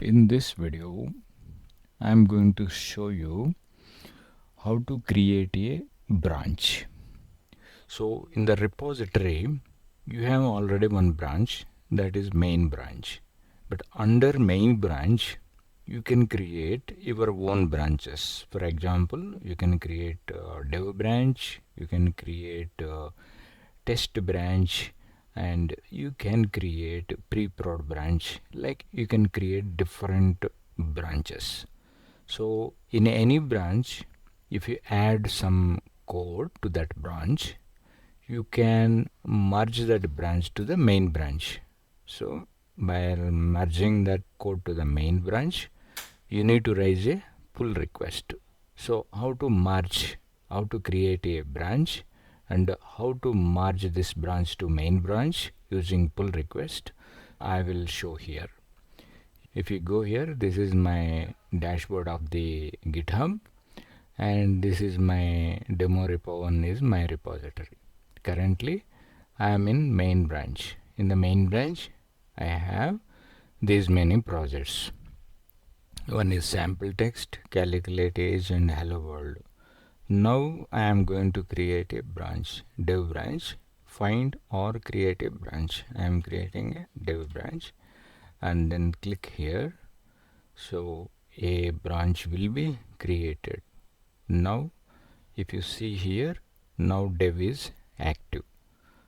In this video, I am going to show you how to create a branch. So in the repository, you have already one branch, that is main branch. But under main branch, you can create your own branches. For example, you can create a dev branch, you can create a test branch, and you can create pre-prod branch. Like you can create different branches. So in any branch, if you add some code to that branch, you can merge that branch to the main branch. So by merging that code to the main branch, you need to raise a pull request. So how to merge, how to create a branch, and how to merge this branch to main branch using pull request, I will show here. If you go here, this is my dashboard of the GitHub, and this is my demo repo. One is my repository. Currently I am in main branch. In the main branch I have these many projects. One is sample text, calculate age, and hello world. Now I am going to create a branch, dev branch. Find or create a branch. I am creating a dev branch, and then click here. So a branch will be created. Now if you see here, now dev is active.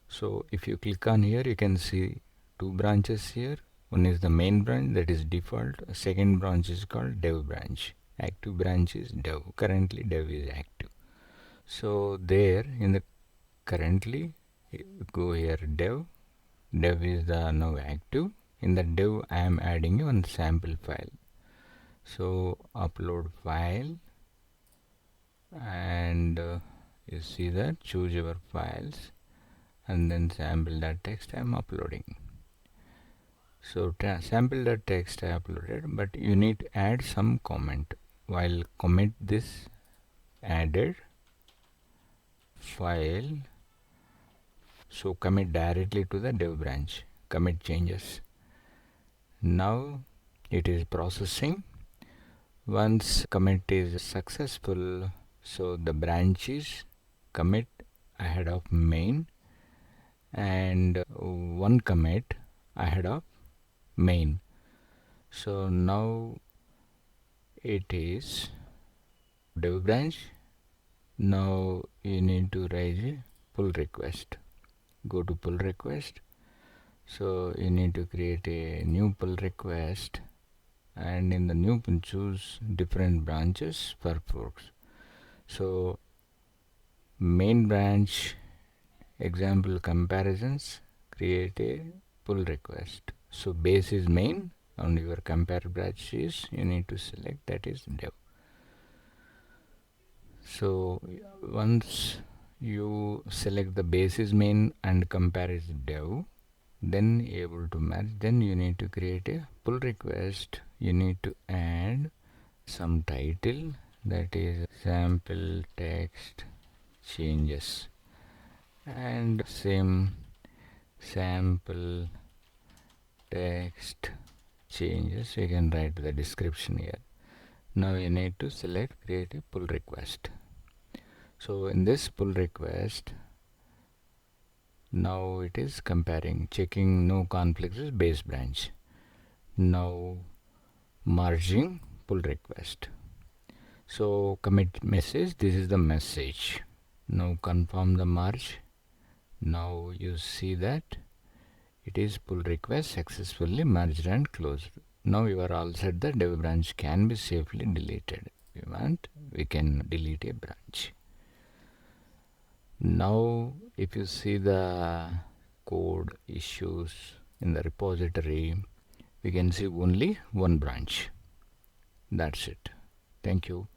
So if you click on here, you can see two branches here. One is the main branch, that is default. Second branch is called dev branch. Active branch is dev. Currently dev is active. So there in the currently, go here dev. Dev is the now active. In the dev I am adding one sample file. So upload file, and you see that choose your files, and then sample.txt I am uploading. So sample.txt I uploaded, but you need to add some comment. While commit this added file, so commit directly to the dev branch, commit changes. Now it is processing. Once commit is successful, so the branch is commit ahead of main, and one commit ahead of main. So now it is dev branch. Now you need to raise a pull request. Go to pull request. So you need to create a new pull request, and in the new choose different branches for forks. So main branch example comparisons, create a pull request. So base is main, and your compare branch is, you need to select, that is dev. So once you select the base is main and compare is dev, then able to match, then you need to create a pull request. You need to add some title, that is sample text changes, and same sample text changes, you can write the description here. Now you need to select create a pull request. So in this pull request, now it is comparing, checking no conflicts is base branch. Now merging pull request. So commit message, this is the message. Now confirm the merge. Now you see that it is pull request successfully merged and closed. Now you are all set. The dev branch can be safely deleted. If you want, we can delete a branch. Now if you see the code issues in the repository, we can see only one branch. That's it. Thank you.